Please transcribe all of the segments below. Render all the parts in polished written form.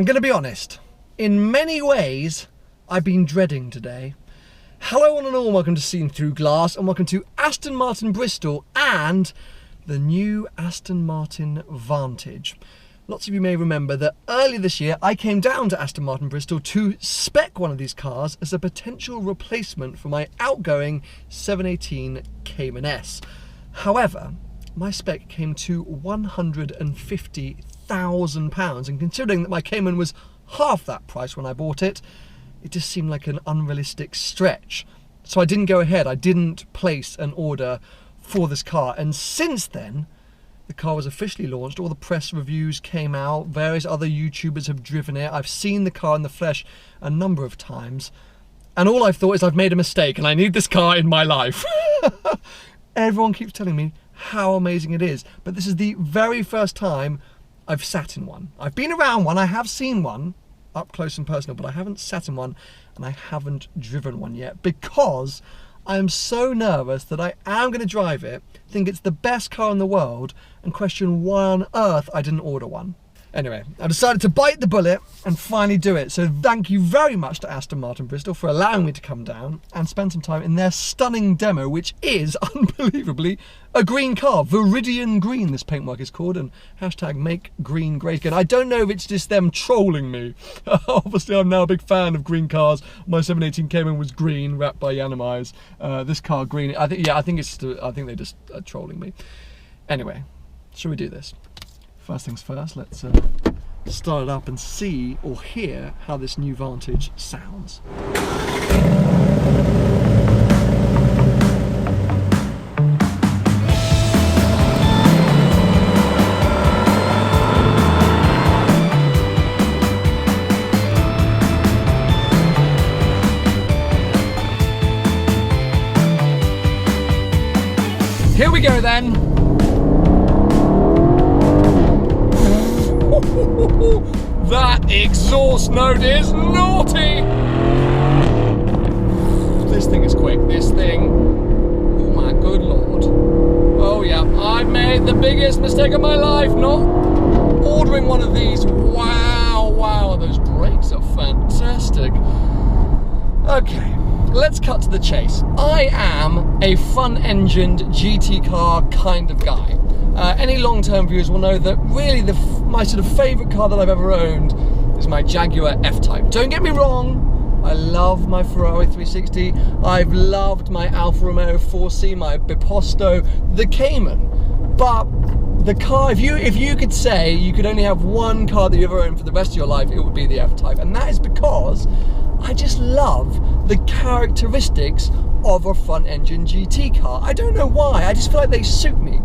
going to be honest. In many ways, I've been dreading today. Hello one and all, welcome to Seen Through Glass and welcome to Aston Martin Bristol and the new Aston Martin Vantage. Lots of you may remember that earlier this year I came down to Aston Martin Bristol to spec one of these cars as a potential replacement for my outgoing 718 Cayman S. However, my spec came to £150,000, and considering that my Cayman was half that price when I bought it, it just seemed like an unrealistic stretch. So I didn't go ahead, I didn't place an order for this car, and since then, the car was officially launched, all the press reviews came out, various other YouTubers have driven it, I've seen the car in the flesh a number of times, and all I've thought is I've made a mistake and I need this car in my life. Everyone keeps telling me how amazing it is, but this is the very first time I've sat in one. I've been around one, I have seen one up close and personal, but I haven't sat in one and I haven't driven one yet because I am so nervous that I am going to drive it, think it's the best car in the world, and question why on earth I didn't order one. Anyway, I decided to bite the bullet and finally do it. So thank you very much to Aston Martin Bristol for allowing me to come down and spend some time in their stunning demo, which is unbelievably a green car. Viridian Green, this paintwork is called, and hashtag make green great again. I don't know if it's just them trolling me. Obviously, I'm now a big fan of green cars. My 718 Cayman was green, wrapped by Yanamize. This car green. I think they're just trolling me. Anyway, shall we do this? First things first, let's start it up and see or hear how this new Vantage sounds. Here we go then. That exhaust note is naughty! This thing is quick, this thing, oh my good lord. Oh yeah, I've made the biggest mistake of my life not ordering one of these. Wow, those brakes are fantastic. Okay, let's cut to the chase. I am a fun-engined GT car kind of guy. Any long-term viewers will know that really my sort of favourite car that I've ever owned is my Jaguar F-Type. Don't get me wrong, I love my Ferrari 360, I've loved my Alfa Romeo 4C, my Biposto, the Cayman, but the car, if you could say you could only have one car that you ever owned for the rest of your life, it would be the F-Type, and that is because I just love the characteristics of a front-engine GT car. I don't know why, I just feel like they suit me.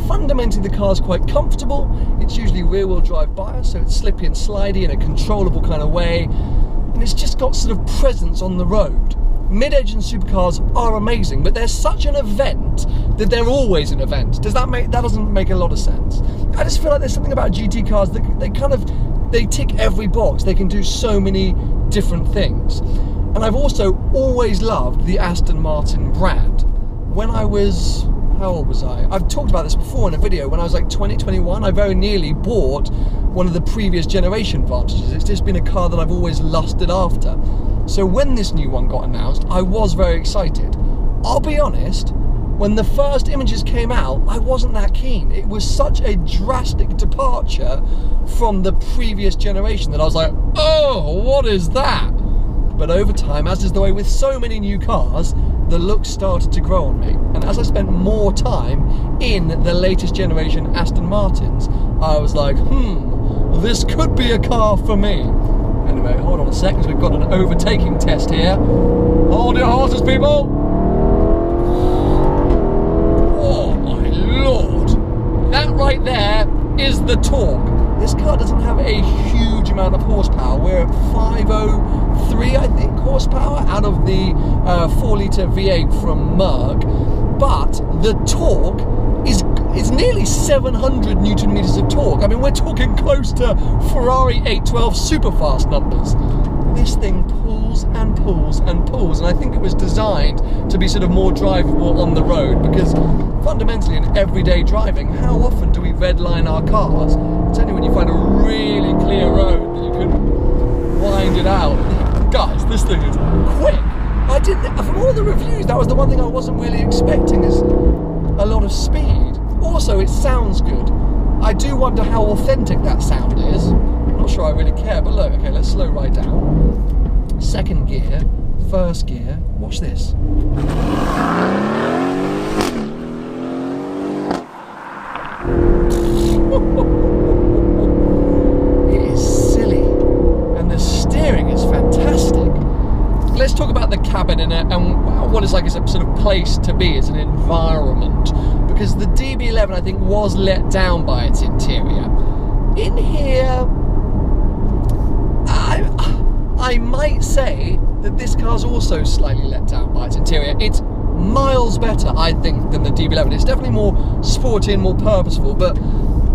Fundamentally, the car's quite comfortable. It's usually rear-wheel drive bias, so it's slippy and slidey in a controllable kind of way, and it's just got sort of presence on the road. Mid-engine supercars are amazing, but they're such an event that they're always an event. That doesn't make a lot of sense. I just feel like there's something about GT cars that they tick every box. They can do so many different things. And I've also always loved the Aston Martin brand. When I was, how old was I? I've talked about this before in a video. When I was like 20, 21, I very nearly bought one of the previous generation Vantages. It's just been a car that I've always lusted after. So when this new one got announced, I was very excited. I'll be honest, when the first images came out, I wasn't that keen. It was such a drastic departure from the previous generation that I was like, oh, what is that? But over time, as is the way with so many new cars, the look started to grow on me. And as I spent more time in the latest generation Aston Martins, I was like, this could be a car for me. Anyway, hold on a second, we've got an overtaking test here. Hold your horses, people! Oh my lord! That right there is the torque. This car doesn't have a huge amount of horsepower. We're at 503, I think, horsepower out of the 4-litre V8 from Merc. But the torque is nearly 700 Newton meters of torque. I mean, we're talking close to Ferrari 812 superfast numbers. This thing pulls and pulls and pulls, and I think it was designed to be sort of more drivable on the road, because fundamentally in everyday driving, how often do we red line our cars. It's only when you find a really clear road that you can wind it out. Guys, this thing is quick. From all the reviews, that was the one thing I wasn't really expecting, is a lot of speed. Also, it sounds good. I do wonder how authentic that sound is. I'm not sure I really care, but look, okay, let's slow right down. Second gear, first gear, watch this. It is silly, and the steering is fantastic. Let's talk about the cabin and what it's like as a sort of place to be, as an environment, because the DB11 I think was let down by its interior. In here, I might say that this car's also slightly let down by its interior. It's miles better, I think, than the DB11. It's definitely more sporty and more purposeful, but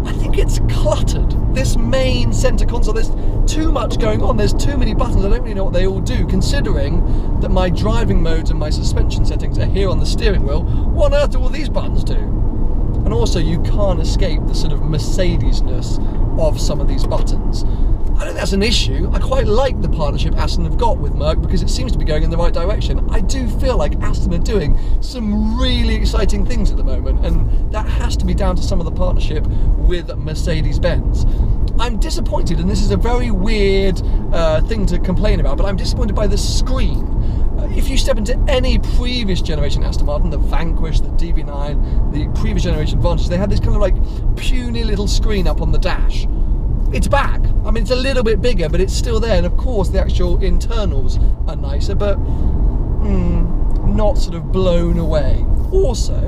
I think it's cluttered. This main centre console, there's too much going on. There's too many buttons. I don't really know what they all do, considering that my driving modes and my suspension settings are here on the steering wheel. What on earth do all these buttons do? And also, you can't escape the sort of Mercedes-ness of some of these buttons. I don't think that's an issue. I quite like the partnership Aston have got with Merc because it seems to be going in the right direction. I do feel like Aston are doing some really exciting things at the moment, and that has to be down to some of the partnership with Mercedes-Benz. I'm disappointed, and this is a very weird thing to complain about, but I'm disappointed by the screen. If you step into any previous generation Aston Martin, the Vanquish, the DB9, the previous generation Vantage, they had this kind of like puny little screen up on the dash. It's back. I mean, it's a little bit bigger, but it's still there. And of course, the actual internals are nicer, but not sort of blown away. Also,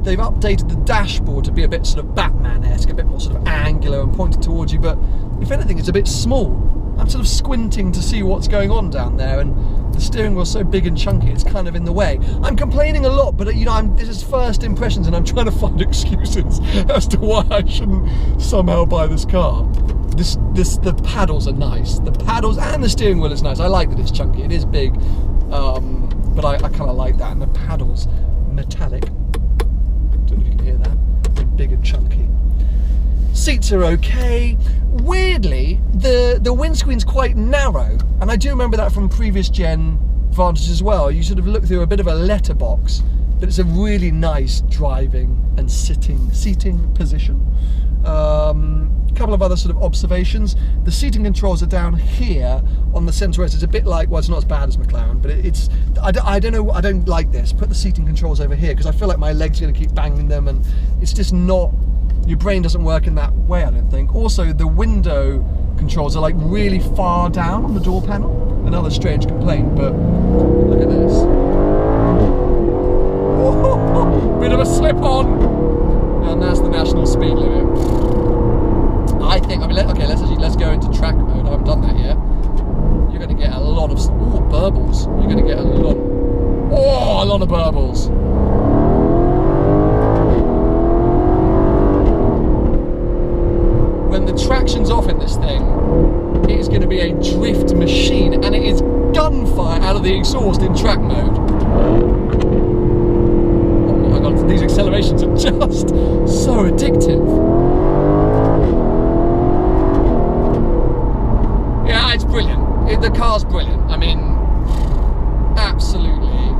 they've updated the dashboard to be a bit sort of Batman-esque, a bit more sort of angular and pointed towards you, but if anything, it's a bit small. I'm sort of squinting to see what's going on down there, and the steering wheel's so big and chunky, it's kind of in the way. I'm complaining a lot, but you know, this is first impressions, and I'm trying to find excuses as to why I shouldn't somehow buy this car. The paddles are nice. The paddles and the steering wheel is nice. I like that it's chunky. It is big, but I kind of like that. And the paddles, metallic. Don't know if you can hear that. They're big and chunky. Seats are okay. Weirdly, the windscreen's quite narrow, and I do remember that from previous gen Vantage as well. You sort of look through a bit of a letterbox, but it's a really nice driving and seating position. A couple of other sort of observations. The seating controls are down here on the centre rest. It's a bit like, well, it's not as bad as McLaren, but it's, I don't know, I don't like this. Put the seating controls over here, because I feel like my legs are going to keep banging them, and it's just not, your brain doesn't work in that way, I don't think. Also, the window controls are like really far down on the door panel. Another strange complaint, but look at this. Whoa, bit of a slip on, and that's the national speed limit. I think, I mean, let's go into track mode. I haven't done that yet. You're going to get a lot of, burbles. You're going to get a lot of burbles. When the traction's off in this thing, it is going to be a drift machine, and it is gunfire out of the exhaust in track mode. Oh my god, these accelerations are just so addictive. Yeah, it's brilliant. The car's brilliant. I mean, absolutely.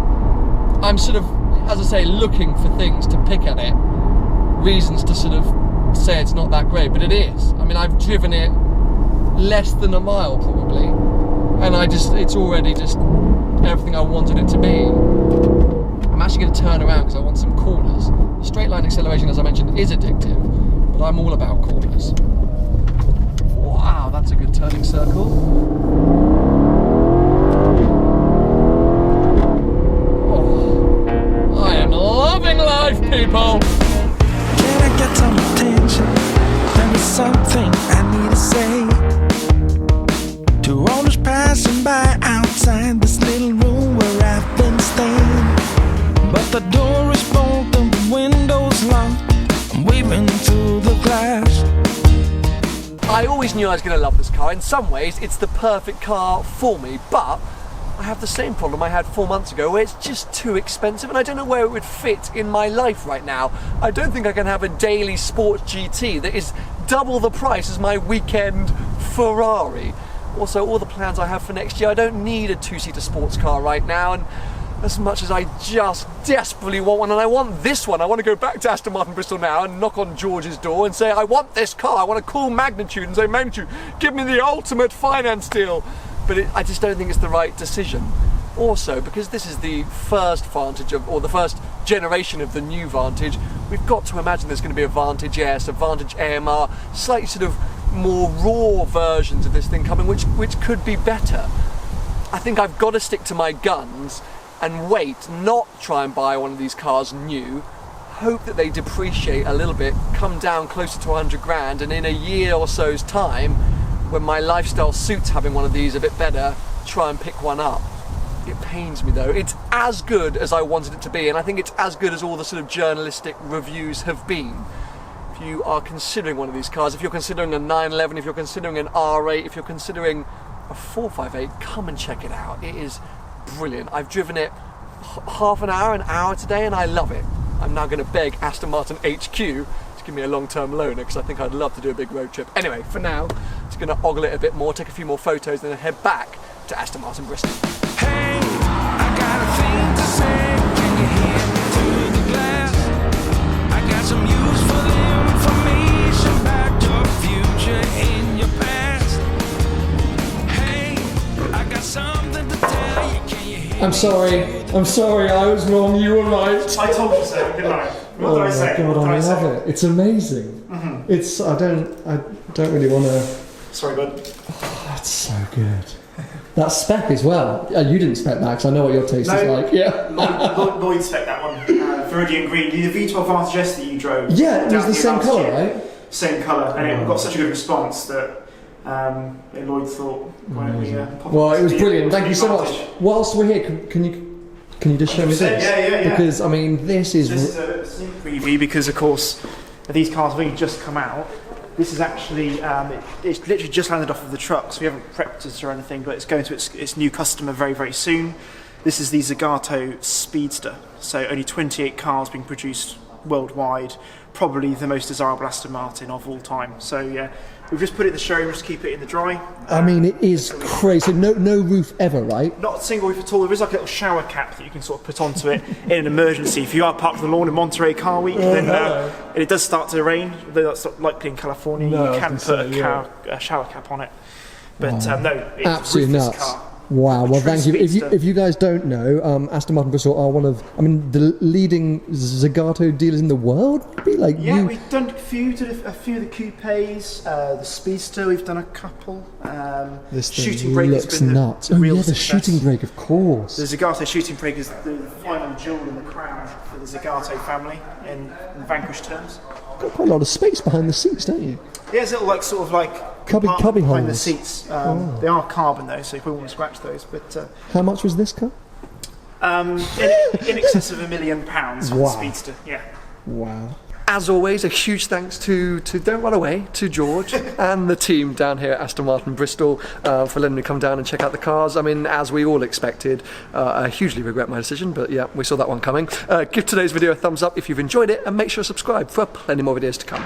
I'm sort of, as I say, looking for things to pick at it, reasons to sort of say it's not that great, but it is. I mean, I've driven it less than a mile probably, and it's already just everything I wanted it to be. I'm actually going to turn around because I want some corners. The straight line acceleration, as I mentioned, is addictive, but I'm all about corners. Wow, that's a good turning circle. Oh, I am loving life, people. Can I get some attention? There is something I need to say to all those passing by outside this little room where I've been staying. But the door is bolted, the window's locked. I'm waving through the glass. I always knew I was going to love this car. In some ways, it's the perfect car for me, but I I have the same problem I had 4 months ago, where it's just too expensive and I don't know where it would fit in my life right now. I don't think I can have a daily sports GT that is double the price as my weekend Ferrari. Also, all the plans I have for next year, I don't need a two-seater sports car right now, and as much as I just desperately want one, and I want this one, I want to go back to Aston Martin Bristol now and knock on George's door and say, I want this car, I want to call Magnitude and say, Magnitude, give me the ultimate finance deal. But I just don't think it's the right decision. Also, because this is the first Vantage or the first generation of the new Vantage, we've got to imagine there's going to be a Vantage S, a Vantage AMR, slightly sort of more raw versions of this thing coming, which could be better. I think I've got to stick to my guns and wait, not try and buy one of these cars new, hope that they depreciate a little bit, come down closer to 100 grand, and in a year or so's time, when my lifestyle suits having one of these a bit better, try and pick one up. It pains me though. It's as good as I wanted it to be, and I think it's as good as all the sort of journalistic reviews have been. If you are considering one of these cars, if you're considering a 911, if you're considering an R8, if you're considering a 458, come and check it out. It is brilliant. I've driven it half an hour today, and I love it. I'm now going to beg Aston Martin HQ to give me a long-term loaner, because I think I'd love to do a big road trip. Anyway, for now, just going to ogle it a bit more, take a few more photos, and then head back to Aston Martin Bristol. Hey, I got a thing to say. Can you hear me through the glass? I got some useful information about your future in your past. Hey, I got something to tell you. Can you hear I'm sorry, I was wrong, you were right. I told you so, didn't I? What did I say? God, What did I say? love it. It's amazing. It's, I don't really want to... Sorry, bud. That's so good. That spec as well. You didn't spec that, because I know what your taste is like. Yeah. Lloyd spec that one. Viridian green. The V12 Vantage S that you drove. Yeah, it was down the here same last colour, year. right? Same colour, and it got such a good response that Lloyd thought, why don't we pop Well, up it was the brilliant. Thank you so much. Vantage. Whilst we're here, can you just show me this? Yeah. Because I mean, this is a sneak preview because, of course, these cars have only just come out. This is actually, it's literally just landed off of the truck, so we haven't prepped it or anything, but it's going to its new customer very, very soon. This is the Zagato Speedster, so only 28 cars being produced worldwide, probably the most desirable Aston Martin of all time. So yeah, we've just put it in the showroom just to keep it in the dry. I mean, it is crazy. No roof ever, right? Not a single roof at all. There is like a little shower cap that you can sort of put onto it in an emergency. If you are parked on the lawn in Monterey Car Week, then and it does start to rain, though that's not likely in California, you can put a shower cap on it. But no, it's absolutely a roofless nuts. car. Wow, well thank you. Speedster. If you guys don't know, Aston Martin Bristol are one of, the leading Zagato dealers in the world. Maybe like We've done a few of the coupes, the Speedster. We've done a couple. This thing shooting brake has looks been nuts. the real the success. shooting brake, of course. The Zagato shooting brake is the final jewel in the crown for the Zagato family in Vanquish terms. Got quite a lot of space behind the seats, don't you? Yeah, it's a little sort of like Cubby behind the holes. seats. They are carbon though, so you probably want to scratch those. But How much was this car? in excess of £1 million for the Speedster. Yeah. Wow. As always, a huge thanks to Don't Run Away, to George and the team down here at Aston Martin Bristol for letting me come down and check out the cars. I mean, as we all expected, I hugely regret my decision, but yeah, we saw that one coming. Give today's video a thumbs up if you've enjoyed it, and make sure to subscribe for plenty more videos to come.